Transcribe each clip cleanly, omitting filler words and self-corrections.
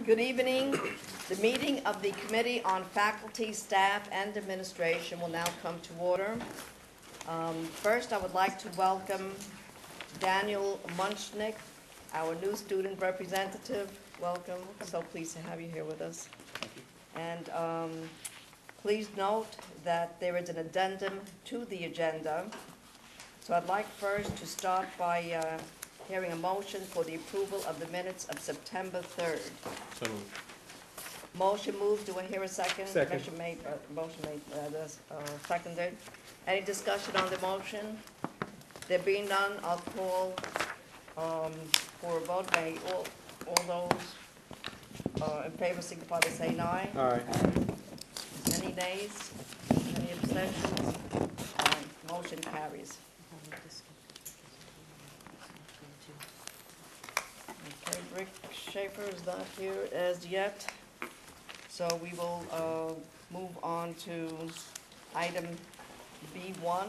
Good evening. The meeting of the Committee on Faculty, Staff, and Administration will now come to order. First, I would like to welcome Daniel Munchnick, our new student representative. Welcome. So pleased to have you here with us. And please note that there is an addendum to the agenda. So I'd like first to start by hearing a motion for the approval of the minutes of September 3rd. So moved. Motion moved. Do I hear a second? Second. Motion made, seconded. Any discussion on the motion? There being none, I'll call for a vote. May all those in favor signify by saying aye. Aye. Any nays? Any abstentions? Aye. Motion carries. Okay, Rick Schaefer is not here as yet, so we will move on to item B1.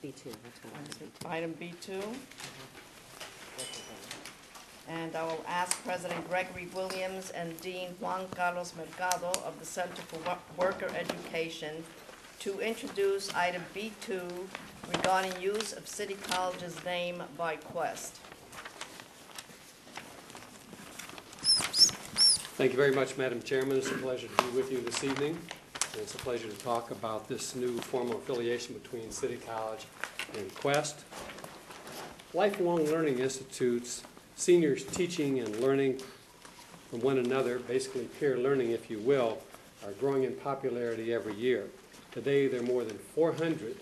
B2, that's what Item B2. And I will ask President Gregory Williams and Dean Juan Carlos Mercado of the Center for Worker Education to introduce item B2 regarding use of City College's name by Quest. Thank you very much, Madam Chairman. It's a pleasure to be with you this evening. And it's a pleasure to talk about this new formal affiliation between City College and Quest. Lifelong Learning Institutes, seniors teaching and learning from one another, basically peer learning, if you will, are growing in popularity every year. Today, there are more than 400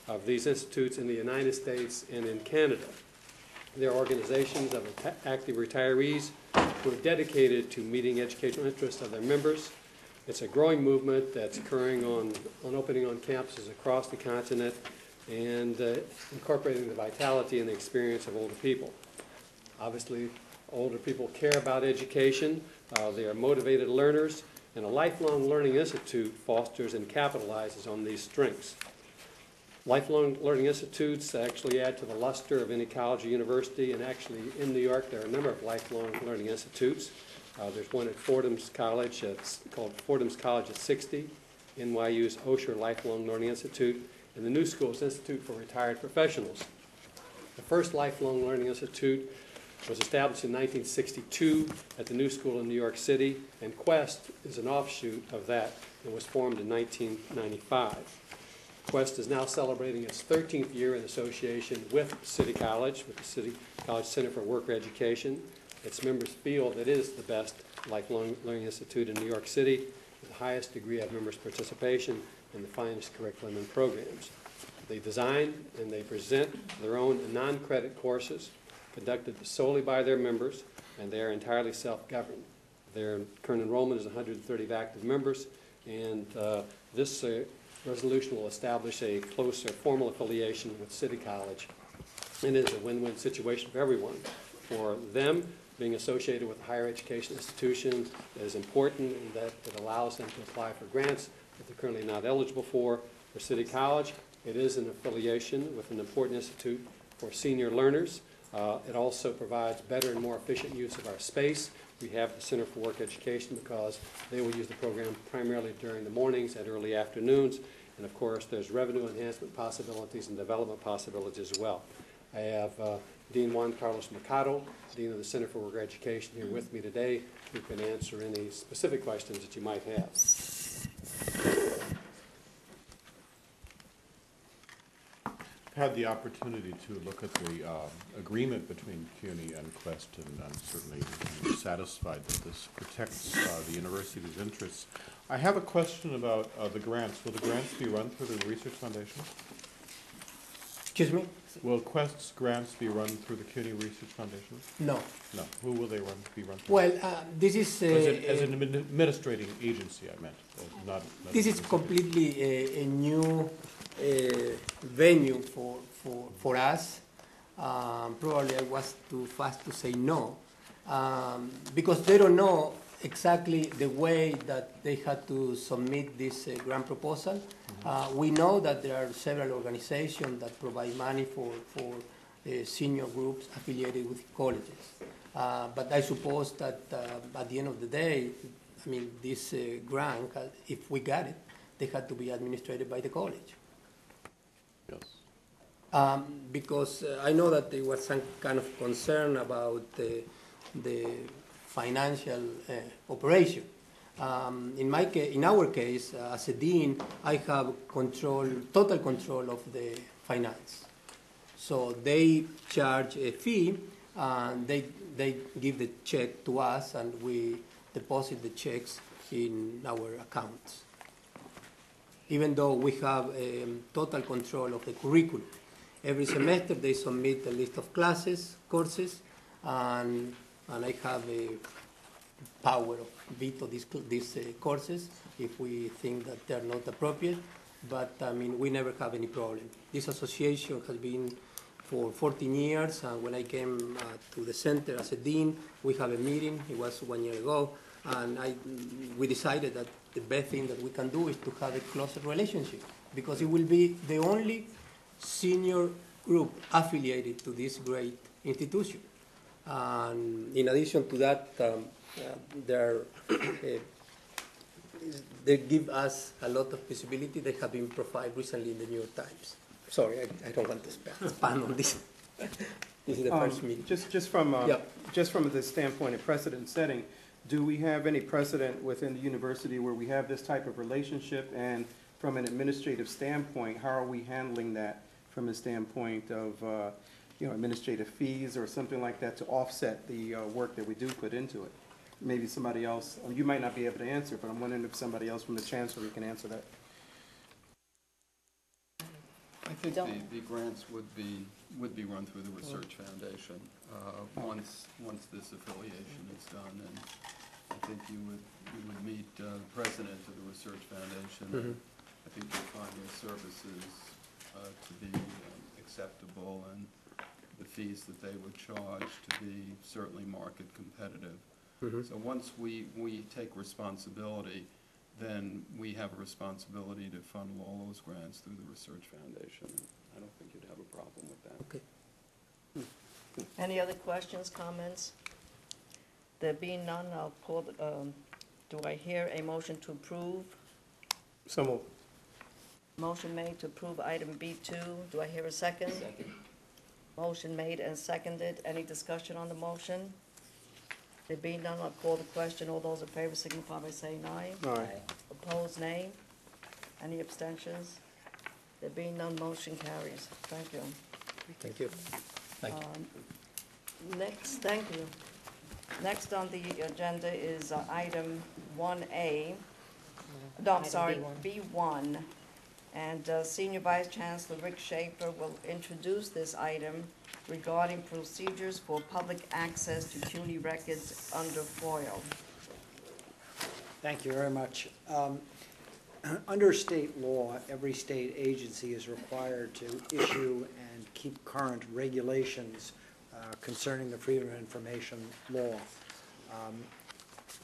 of these institutes in the United States and in Canada. They're organizations of active retirees who are dedicated to meeting educational interests of their members. It's a growing movement that's occurring on opening on campuses across the continent and incorporating the vitality and the experience of older people. Obviously, older people care about education. They are motivated learners, and a Lifelong Learning Institute fosters and capitalizes on these strengths. Lifelong Learning Institutes actually add to the luster of any college or university, and actually in New York there are a number of Lifelong Learning Institutes. There's one at Fordham's College, it's called Fordham's College at 60, NYU's Osher Lifelong Learning Institute, and the New Schools Institute for Retired Professionals. The first Lifelong Learning Institute was established in 1962 at the New School in New York City, and Quest is an offshoot of that and was formed in 1995. Quest is now celebrating its 13th year in association with City College, with the City College Center for Worker Education. Its members feel that it is the best lifelong learning institute in New York City, with the highest degree of members' participation and the finest curriculum and programs. They design and they present their own non-credit courses conducted solely by their members, and they are entirely self-governed. Their current enrollment is 130 active members, and this resolution will establish a closer formal affiliation with City College, and it is a win-win situation for everyone. For them, being associated with a higher education institution is important in that it allows them to apply for grants that they're currently not eligible for. For City College, it is an affiliation with an important institute for senior learners. It also provides better and more efficient use of our space. We have the Center for Work Education because they will use the program primarily during the mornings and early afternoons. And of course, there's revenue enhancement possibilities and development possibilities as well. I have Dean Juan Carlos Mercado, Dean of the Center for Worker Education, here with me today, who can answer any specific questions that you might have. I've had the opportunity to look at the agreement between CUNY and Quest, and I'm certainly satisfied that this protects the university's interests. I have a question about the grants. Will the grants be run through the Research Foundation? Excuse me? Will Quest's grants be run through the CUNY Research Foundation? No. No. Who will they be run through? Well, this is... as an administrating agency, I meant. Not this is completely a new venue for us. Probably I was too fast to say no, because they don't know exactly the way that they had to submit this grant proposal. We know that there are several organizations that provide money for senior groups affiliated with colleges. But I suppose that at the end of the day, I mean, this grant, if we got it, they had to be administered by the college. Yes. Because I know that there was some kind of concern about the financial operation. In our case, as a dean, I have total control of the finance. So they charge a fee, and they give the check to us, and we deposit the checks in our accounts. Even though we have total control of the curriculum. Every semester they submit a list of courses, and I have a power of veto these courses if we think that they're not appropriate. But I mean, we never have any problem. This association has been for 14 years, and when I came to the center as a dean, we have a meeting. It was 1 year ago, and we decided that the best thing that we can do is to have a closer relationship, because it will be the only senior group affiliated to this great institution. And in addition to that, they give us a lot of visibility. They have been profiled recently in the New York Times. Sorry, I don't want to expand on this. This is the first meeting. Just from the standpoint of precedent setting, do we have any precedent within the university where we have this type of relationship? And from an administrative standpoint, how are we handling that from a standpoint of administrative fees or something like that to offset the work that we do put into it? Maybe somebody else, you might not be able to answer, but I'm wondering if somebody else from the Chancellery can answer that. I think the grants would be run through the Research Foundation once this affiliation is done, and I think you would meet the president of the Research Foundation. Mm-hmm. I think you'll find their services to be acceptable, and the fees that they would charge to be certainly market competitive. Mm-hmm. So once we take responsibility, then we have a responsibility to funnel all those grants through the Research Foundation. I don't think you'd have a problem with that. Okay. Any other questions, comments? There being none, I'll call, do I hear a motion to approve? So moved. Motion made to approve item B2. Do I hear a second? Second. Motion made and seconded. Any discussion on the motion? There being none, I'll call the question. All those in favor signify by saying aye. Aye. Opposed, nay. Any abstentions? There being none, motion carries. Thank you. Thank you. Thank you. Next, thank you. Next on the agenda is item 1A. No, I'm sorry, B1. And Senior Vice Chancellor Rick Schaefer will introduce this item regarding procedures for public access to CUNY records under FOIL. Thank you very much. Under state law, every state agency is required to issue and keep current regulations concerning the Freedom of Information law.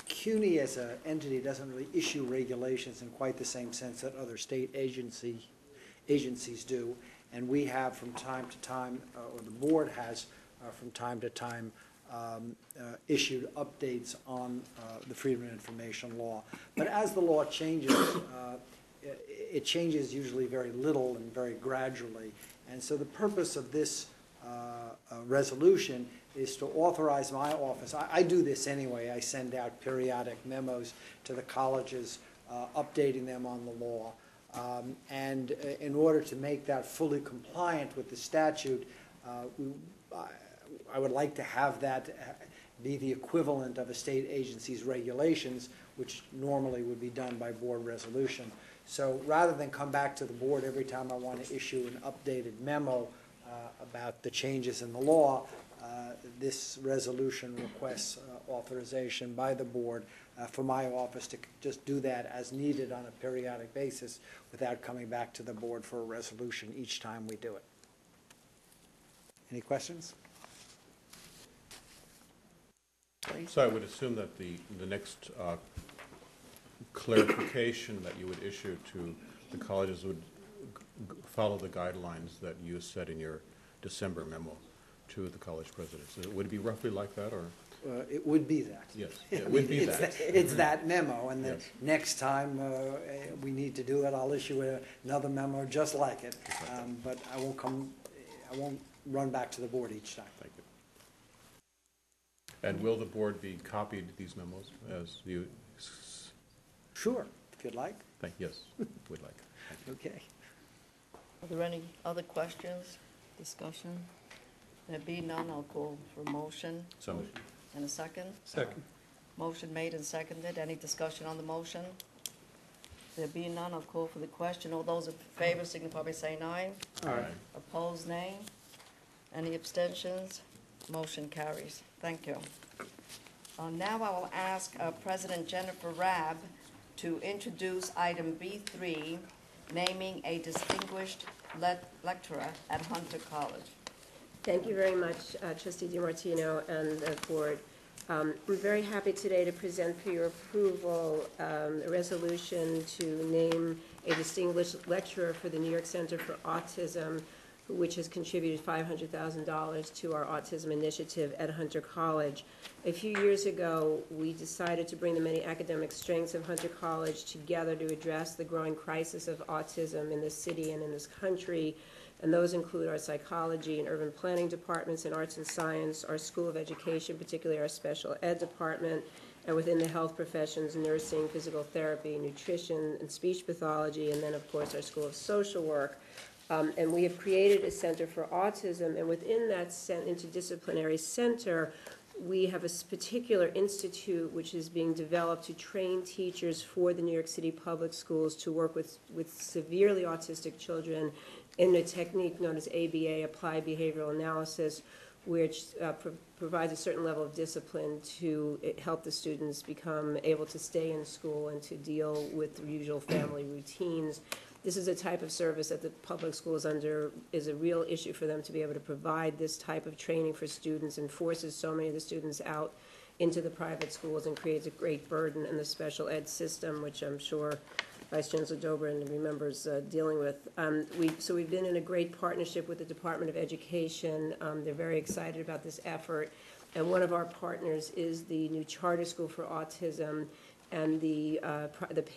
CUNY as an entity doesn't really issue regulations in quite the same sense that other state agencies do, and we have from time to time, or the board has from time to time, issued updates on the Freedom of Information law. But as the law changes, it changes usually very little and very gradually. And so the purpose of this resolution is to authorize my office. I do this anyway. I send out periodic memos to the colleges updating them on the law. And in order to make that fully compliant with the statute, I would like to have that be the equivalent of a state agency's regulations, which normally would be done by board resolution. So rather than come back to the board every time I want to issue an updated memo about the changes in the law, this resolution requests authorization by the board for my office to just do that as needed on a periodic basis without coming back to the board for a resolution each time we do it. Any questions? So I would assume that the next clarification that you would issue to the colleges would follow the guidelines that you set in your December memo. two of the college presidents. Would it be roughly like that, or? It would be that. Yes, it would be It's that. It's that memo, and the Yes. next time we need to do it, I'll issue another memo just like it. But I won't run back to the board each time. Thank you. And will the board be copied these memos as you? Sure, if you'd like. Yes, would like. Thank you. Okay. Are there any other questions, discussion? There be none, I'll call for a motion So moved. and a second. Second. Motion made and seconded. Any discussion on the motion? There be none, I'll call for the question. All those in favor signify by saying aye. Aye. Opposed, nay. Any abstentions? Motion carries. Thank you. Now I will ask President Jennifer Rabb to introduce item B3, naming a distinguished lecturer at Hunter College. Thank you very much, Trustee DiMartino and the board. We're very happy today to present for your approval a resolution to name a distinguished lecturer for the New York Center for Autism, which has contributed $500,000 to our autism initiative at Hunter College. A few years ago, we decided to bring the many academic strengths of Hunter College together to address the growing crisis of autism in this city and in this country. And those include our psychology and urban planning departments in arts and science, our School of Education, particularly our special ed department, and within the health professions, nursing, physical therapy, nutrition, and speech pathology, and then, of course, our School of Social Work. And we have created a Center for Autism, and within that interdisciplinary center, we have a particular institute which is being developed to train teachers for the New York City public schools to work with severely autistic children in a technique known as ABA, Applied Behavioral Analysis, which provides a certain level of discipline to help the students become able to stay in school and to deal with the usual family routines. This is a type of service that the public school is a real issue for them to be able to provide this type of training for students, and forces so many of the students out into the private schools and creates a great burden in the special ed system, which I'm sure Vice Chancellor Dobrin remembers dealing with. So we've been in a great partnership with the Department of Education. They're very excited about this effort. And one of our partners is the new Charter School for Autism, and the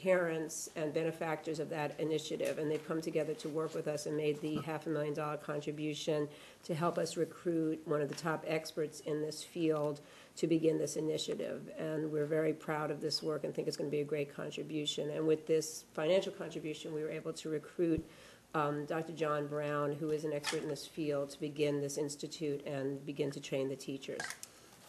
parents and benefactors of that initiative. And they've come together to work with us and made the $500,000 contribution to help us recruit one of the top experts in this field to begin this initiative. And we're very proud of this work and think it's going to be a great contribution. And with this financial contribution, we were able to recruit Dr. John Brown, who is an expert in this field, to begin this institute and begin to train the teachers.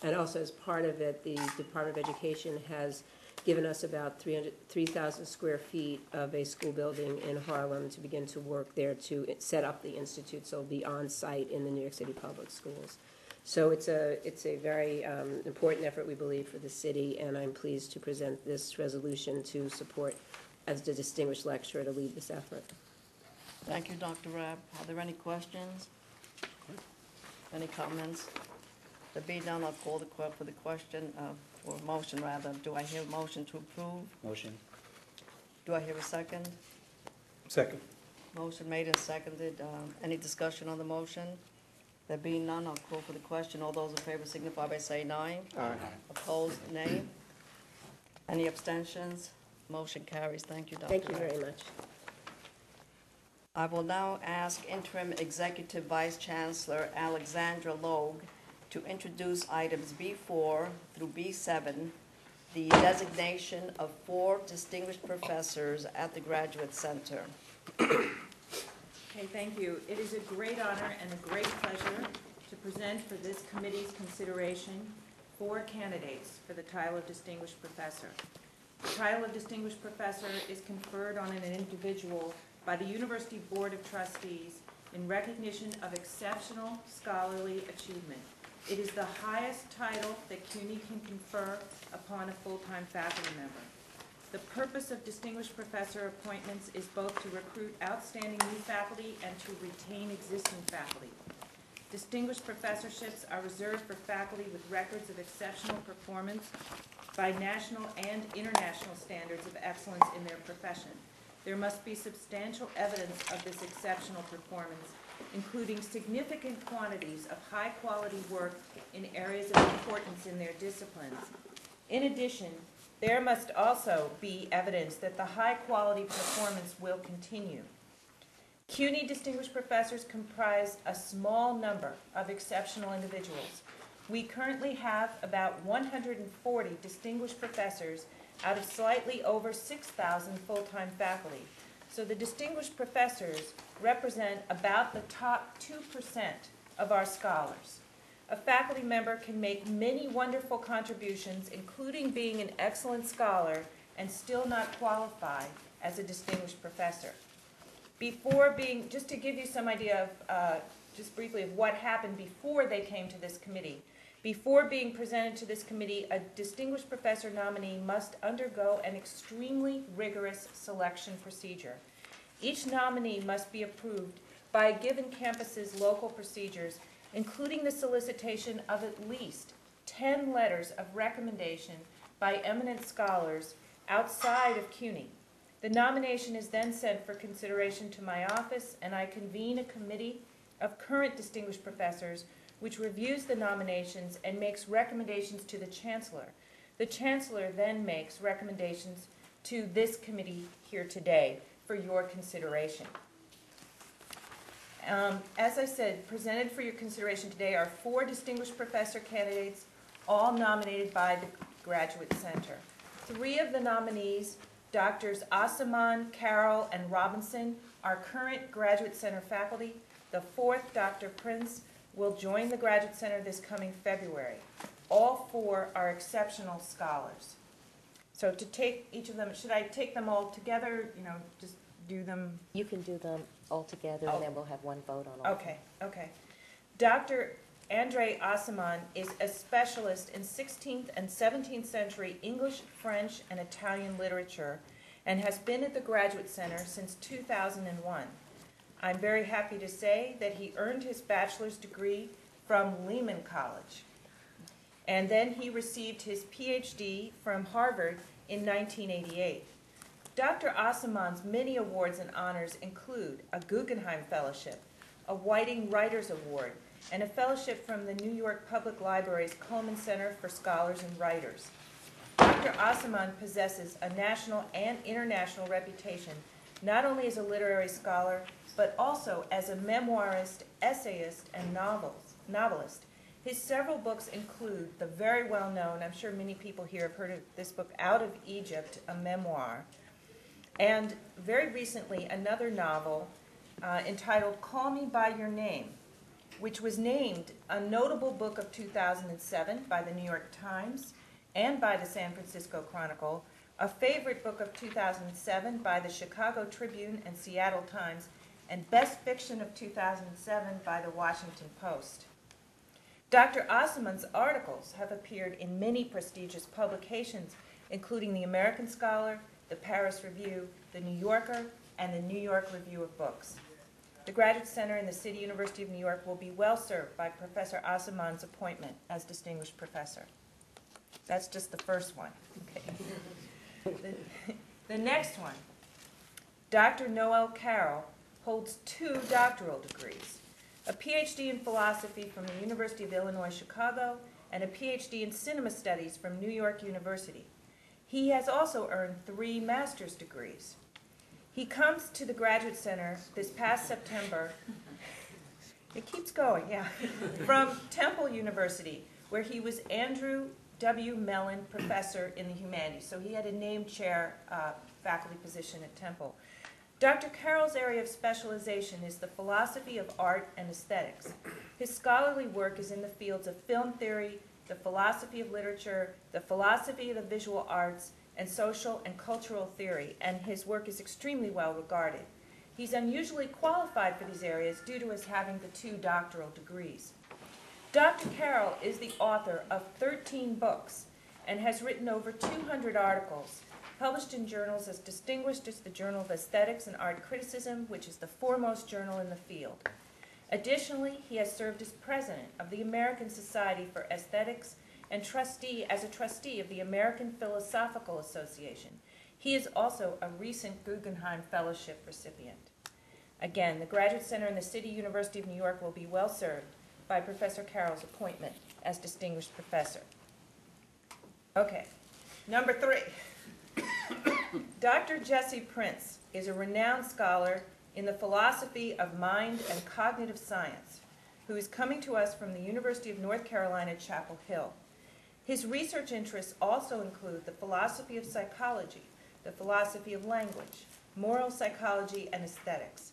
And also, as part of it, the Department of Education has given us about 3,000 square feet of a school building in Harlem to begin to work there to set up the institute, so it'll be on site in the New York City public schools. So it's a very important effort, we believe, for the city, and I'm pleased to present this resolution to support as the distinguished lecturer to lead this effort. Thank you, Dr. Rabb. Are there any questions? Any comments? There be none, I'll call for the question, or motion rather. Do I hear a motion to approve? Motion. Do I hear a second? Second. Motion made and seconded. Any discussion on the motion? There being none, I'll call for the question. All those in favor signify by saying aye. Aye. Opposed, nay. Any abstentions? Motion carries. Thank you, Dr. Thank you Rabb. very much. I will now ask Interim Executive Vice Chancellor Alexandra Logue to introduce items B4 through B7, the designation of 4 distinguished professors at the Graduate Center. Okay, thank you. It is a great honor and a great pleasure to present for this committee's consideration 4 candidates for the title of Distinguished Professor. The title of Distinguished Professor is conferred on an individual by the University Board of Trustees in recognition of exceptional scholarly achievement. It is the highest title that CUNY can confer upon a full-time faculty member. The purpose of distinguished professor appointments is both to recruit outstanding new faculty and to retain existing faculty. Distinguished professorships are reserved for faculty with records of exceptional performance by national and international standards of excellence in their profession. There must be substantial evidence of this exceptional performance, including significant quantities of high-quality work in areas of importance in their disciplines. In addition, there must also be evidence that the high-quality performance will continue. CUNY distinguished professors comprise a small number of exceptional individuals. We currently have about 140 distinguished professors out of slightly over 6,000 full-time faculty. So the distinguished professors represent about the top 2% of our scholars. A faculty member can make many wonderful contributions, including being an excellent scholar, and still not qualify as a distinguished professor. Just to give you some idea of, just briefly, of what happened before they came to this committee. Before being presented to this committee, a distinguished professor nominee must undergo an extremely rigorous selection procedure. Each nominee must be approved by a given campus's local procedures, including the solicitation of at least 10 letters of recommendation by eminent scholars outside of CUNY. The nomination is then sent for consideration to my office, and I convene a committee of current distinguished professors which reviews the nominations and makes recommendations to the Chancellor. The Chancellor then makes recommendations to this committee here today for your consideration. As I said, presented for your consideration today are 4 distinguished professor candidates, all nominated by the Graduate Center. 3 of the nominees, Drs. Asaman, Carroll, and Robinson, are current Graduate Center faculty. The 4th, Dr. Prince, will join the Graduate Center this coming February. All 4 are exceptional scholars. So to take each of them, should I take them all together, just do them? You can do them all together, and then we'll have one vote on all. Okay. Dr. Andre Asaman is a specialist in 16th and 17th century English, French, and Italian literature, and has been at the Graduate Center since 2001. I'm very happy to say that he earned his bachelor's degree from Lehman College. And then he received his PhD from Harvard in 1988. Dr. Asaman's many awards and honors include a Guggenheim Fellowship, a Whiting Writers Award, and a fellowship from the New York Public Library's Cullman Center for Scholars and Writers. Dr. Asaman possesses a national and international reputation, not only as a literary scholar, but also as a memoirist, essayist, and novelist. His several books include the very well-known, I'm sure many people here have heard of this book, Out of Egypt, a memoir, and very recently another novel entitled Call Me By Your Name, which was named a notable book of 2007 by the New York Times and by the San Francisco Chronicle, a favorite book of 2007 by the Chicago Tribune and Seattle Times, and Best Fiction of 2007 by the Washington Post. Dr. Asaman's articles have appeared in many prestigious publications, including the American Scholar, the Paris Review, the New Yorker, and the New York Review of Books. The Graduate Center and the City University of New York will be well served by Professor Asaman's appointment as Distinguished Professor. That's just the first one. Okay. The next one, Dr. Noel Carroll holds 2 doctoral degrees, a PhD in philosophy from the University of Illinois, Chicago, and a PhD in cinema studies from New York University. He has also earned 3 master's degrees. He comes to the Graduate Center this past September. It keeps going, yeah. From Temple University, where he was Andrew W. Mellon Professor in the Humanities. So he had a named chair faculty position at Temple. Dr. Carroll's area of specialization is the philosophy of art and aesthetics. His scholarly work is in the fields of film theory, the philosophy of literature, the philosophy of the visual arts, and social and cultural theory, and his work is extremely well regarded. He's unusually qualified for these areas due to his having the 2 doctoral degrees. Dr. Carroll is the author of 13 books and has written over 200 articles, published in journals as distinguished as the Journal of Aesthetics and Art Criticism, which is the foremost journal in the field. Additionally, he has served as president of the American Society for Aesthetics and as a trustee of the American Philosophical Association. He is also a recent Guggenheim Fellowship recipient. Again, the Graduate Center and the City University of New York will be well served by Professor Carroll's appointment as Distinguished Professor. Okay, number 3. Dr. Jesse Prince is a renowned scholar in the philosophy of mind and cognitive science, who is coming to us from the University of North Carolina, Chapel Hill. His research interests also include the philosophy of psychology, the philosophy of language, moral psychology, and aesthetics.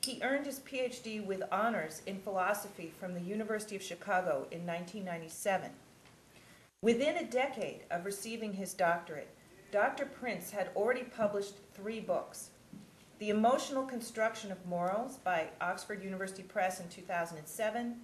He earned his PhD with honors in philosophy from the University of Chicago in 1997. Within a decade of receiving his doctorate, Dr. Prince had already published 3 books: The Emotional Construction of Morals by Oxford University Press in 2007,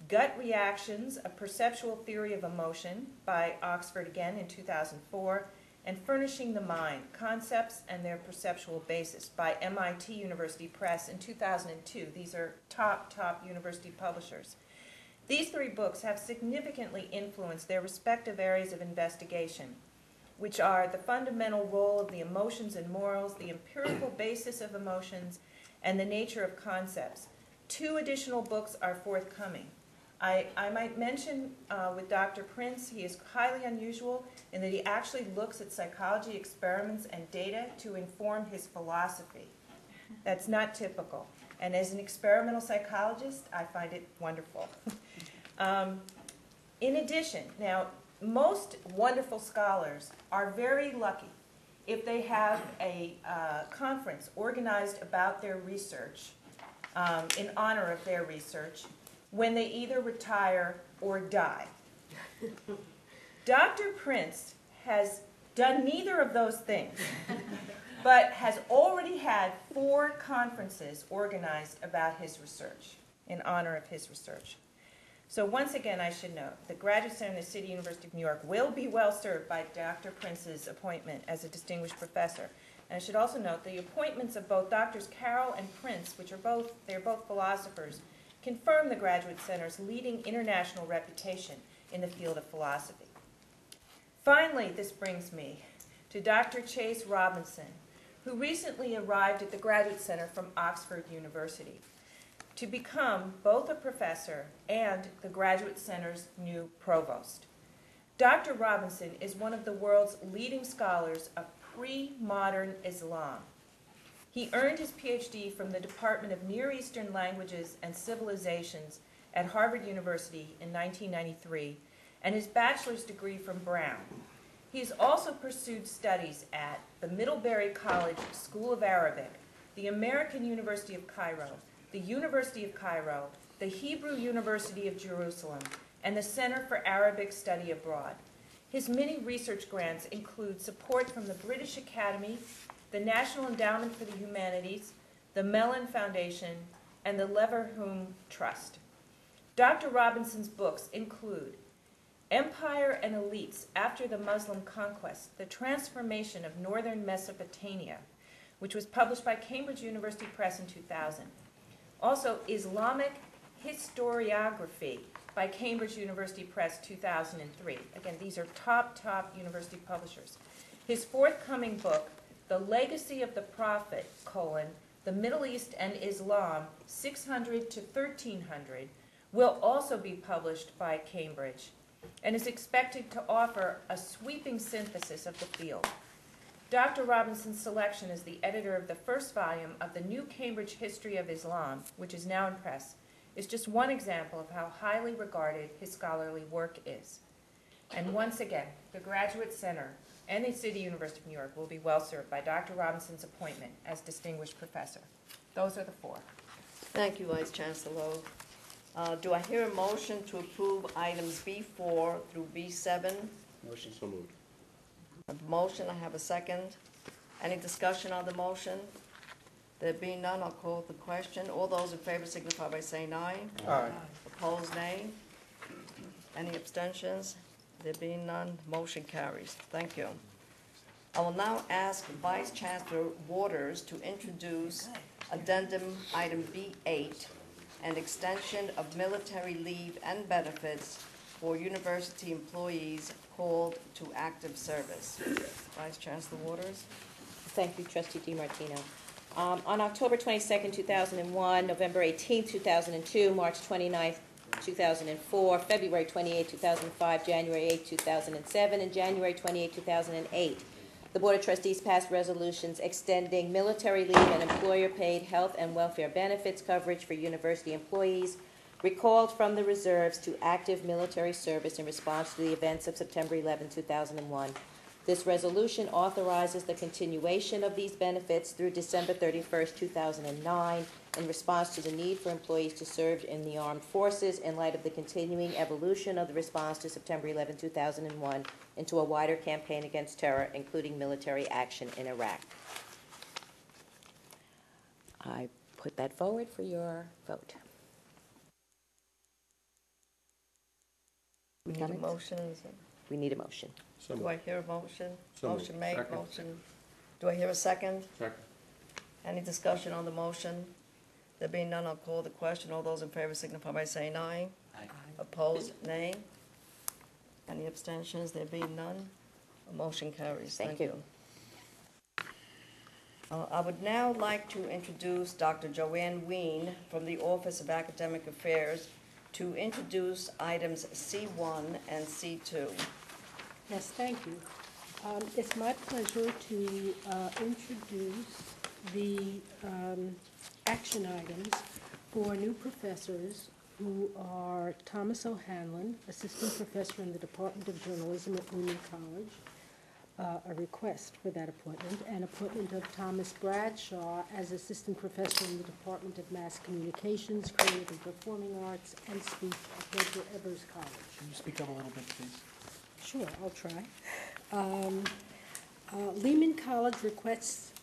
Gut Reactions, A Perceptual Theory of Emotion by Oxford again in 2004, and Furnishing the Mind, Concepts and Their Perceptual Basis by MIT University Press in 2002. These are top university publishers. These 3 books have significantly influenced their respective areas of investigation, which are the fundamental role of the emotions and morals, the empirical basis of emotions, and the nature of concepts. 2 additional books are forthcoming. I might mention with Dr. Prince, he is highly unusual in that he actually looks at psychology experiments and data to inform his philosophy. That's not typical. And as an experimental psychologist, I find it wonderful. In addition, now, most wonderful scholars are very lucky if they have a conference organized about their research, in honor of their research, when they either retire or die. Dr. Prince has done neither of those things, but has already had 4 conferences organized about his research, in honor of his research. So once again, I should note, the Graduate Center and the City University of New York will be well served by Dr. Prince's appointment as a distinguished professor. And I should also note the appointments of both Drs. Carroll and Prince, which are both philosophers, confirm the Graduate Center's leading international reputation in the field of philosophy. Finally, this brings me to Dr. Chase Robinson, who recently arrived at the Graduate Center from Oxford University to become both a professor and the Graduate Center's new provost. Dr. Robinson is one of the world's leading scholars of pre-modern Islam. He earned his PhD from the Department of Near Eastern Languages and Civilizations at Harvard University in 1993 and his bachelor's degree from Brown. He has also pursued studies at the Middlebury College School of Arabic, the American University of Cairo, the University of Cairo, the Hebrew University of Jerusalem, and the Center for Arabic Study Abroad. His many research grants include support from the British Academy, the National Endowment for the Humanities, the Mellon Foundation, and the Leverhulme Trust. Dr. Robinson's books include Empire and Elites After the Muslim Conquest, The Transformation of Northern Mesopotamia, which was published by Cambridge University Press in 2000. Also, Islamic Historiography by Cambridge University Press 2003. Again, these are top university publishers. His forthcoming book, The Legacy of the Prophet, The Middle East and Islam, 600 to 1300, will also be published by Cambridge and is expected to offer a sweeping synthesis of the field. Dr. Robinson's selection as the editor of the first volume of the New Cambridge History of Islam, which is now in press, is just one example of how highly regarded his scholarly work is. And once again, the Graduate Center and the City University of New York will be well served by Dr. Robinson's appointment as distinguished professor. Those are the 4. Thank you, Vice Chancellor Lowe. Do I hear a motion to approve items B4 through B7? Motion so moved. I have a motion, I have a second. Any discussion on the motion? There being none, I'll call the question. All those in favor signify by saying aye. Aye. Opposed, nay. Any abstentions? There being none, motion carries. Thank you. I will now ask Vice Chancellor Waters to introduce addendum item B8, an extension of military leave and benefits for university employees called to active service. Vice Chancellor Waters. Thank you, Trustee DiMartino. On October 22nd, 2001, November 18th, 2002, March 29th, 2004, February 28th, 2005, January 8th, 2007, and January 28th, 2008, the Board of Trustees passed resolutions extending military leave and employer-paid health and welfare benefits coverage for university employees recalled from the reserves to active military service in response to the events of September 11, 2001. This resolution authorizes the continuation of these benefits through December 31st, 2009, in response to the need for employees to serve in the armed forces in light of the continuing evolution of the response to September 11, 2001 into a wider campaign against terror, including military action in Iraq. I put that forward for your vote. We need a motion, is it? We need a motion. Do I hear a motion? So moved. Motion made, Second. motion. Do I hear a second? Second. Any discussion on the motion? There being none, I'll call the question. All those in favor signify by saying aye. Aye. Opposed, nay. Any abstentions? There being none, the motion carries. Thank you. I would now like to introduce Dr. Joanne Ween from the Office of Academic Affairs to introduce items C1 and C2. Yes, thank you. It's my pleasure to introduce the action items for new professors who are Thomas O'Hanlon, Assistant Professor in the Department of Journalism at Union College, a request for that appointment, and appointment of Thomas Bradshaw as Assistant Professor in the Department of Mass Communications, Creative and Performing Arts, and Speech at Medgar Evers College. Can you speak up a little bit, please? Sure, I'll try. Lehman College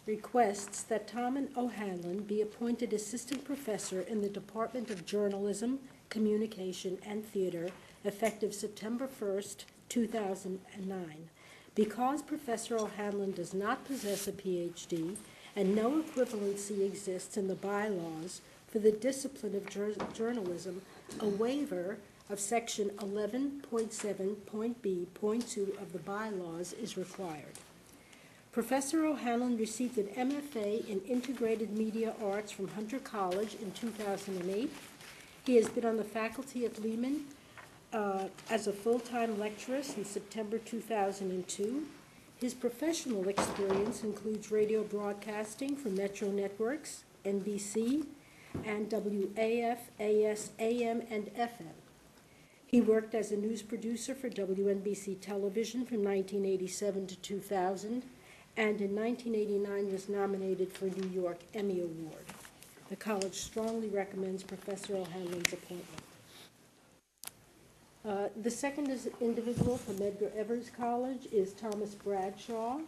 requests that Tom O'Hanlon be appointed Assistant Professor in the Department of Journalism, Communication, and Theater effective September 1st, 2009. Because Professor O'Hanlon does not possess a PhD and no equivalency exists in the bylaws for the discipline of journalism, a waiver of Section 11.7.B.2 of the bylaws is required. Professor O'Hanlon received an MFA in Integrated Media Arts from Hunter College in 2008. He has been on the faculty at Lehman as a full-time lecturer since September 2002. His professional experience includes radio broadcasting for Metro Networks, NBC, and WAF, AS, AM, and FM. He worked as a news producer for WNBC Television from 1987 to 2000, and in 1989 was nominated for a New York Emmy Award. The college strongly recommends Professor O'Hanlon's appointment. The second individual from Medgar Evers College is Thomas Bradshaw.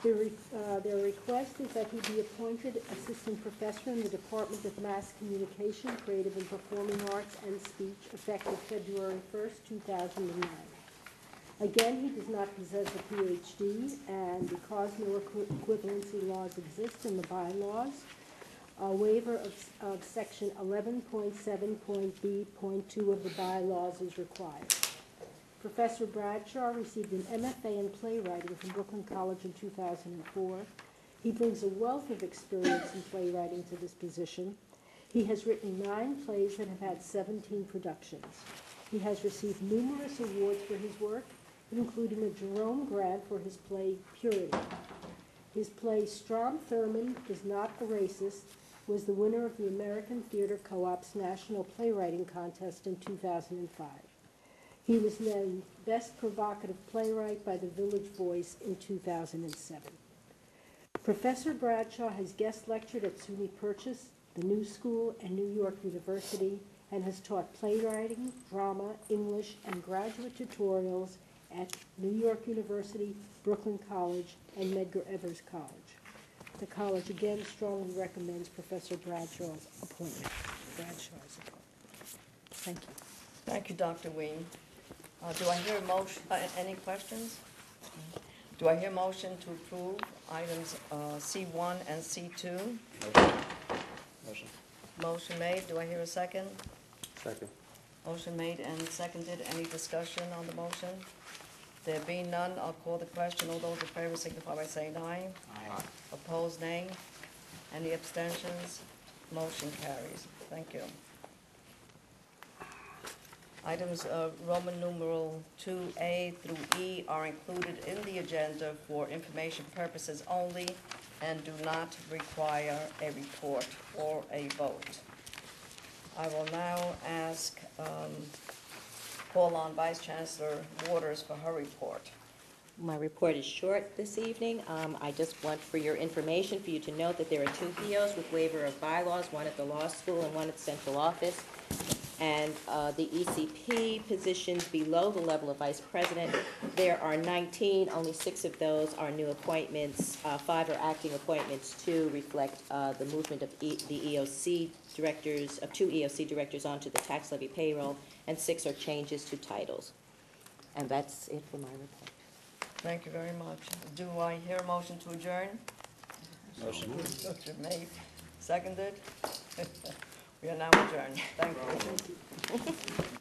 Their request is that he be appointed Assistant Professor in the Department of Mass Communication, Creative and Performing Arts, and Speech, effective February 1st, 2009. Again, he does not possess a PhD, and because no equivalency laws exist in the bylaws, a waiver of Section 11.7.B.2 of the bylaws is required. Professor Bradshaw received an MFA in playwriting from Brooklyn College in 2004. He brings a wealth of experience in playwriting to this position. He has written 9 plays and have had 17 productions. He has received numerous awards for his work, including a Jerome Grant for his play Purity. His play Strom Thurmond is Not a Racist was the winner of the American Theater Co-op's National Playwriting Contest in 2005. He was named Best Provocative Playwright by the Village Voice in 2007. Professor Bradshaw has guest lectured at SUNY Purchase, the New School, and New York University, and has taught playwriting, drama, English, and graduate tutorials at New York University, Brooklyn College, and Medgar Evers College. The college again strongly recommends Professor Bradshaw's appointment. Thank you. Thank you, Dr. Ween. Do I hear a motion, any questions? Do I hear a motion to approve items C1 and C2? Motion. Motion made. Do I hear a second? Second. Motion made and seconded. Any discussion on the motion? There being none, I'll call the question. All those in favor signify by saying aye. Aye. Opposed, nay. Any abstentions? Motion carries. Thank you. Items Roman numeral 2A through E are included in the agenda for information purposes only and do not require a report or a vote. I will now ask, call on Vice Chancellor Waters for her report. My report is short this evening. I just want for your information, for you to note that there are 2 POs with waiver of bylaws, one at the law school and one at the central office. And the ECP positions below the level of vice president, there are 19, only 6 of those are new appointments, 5 are acting appointments to reflect the movement of the EOC directors, of 2 EOC directors onto the tax levy payroll, and 6 are changes to titles. And that's it for my report. Thank you very much. Do I hear a motion to adjourn? Motion made. Seconded? We are now adjourned. Thank you.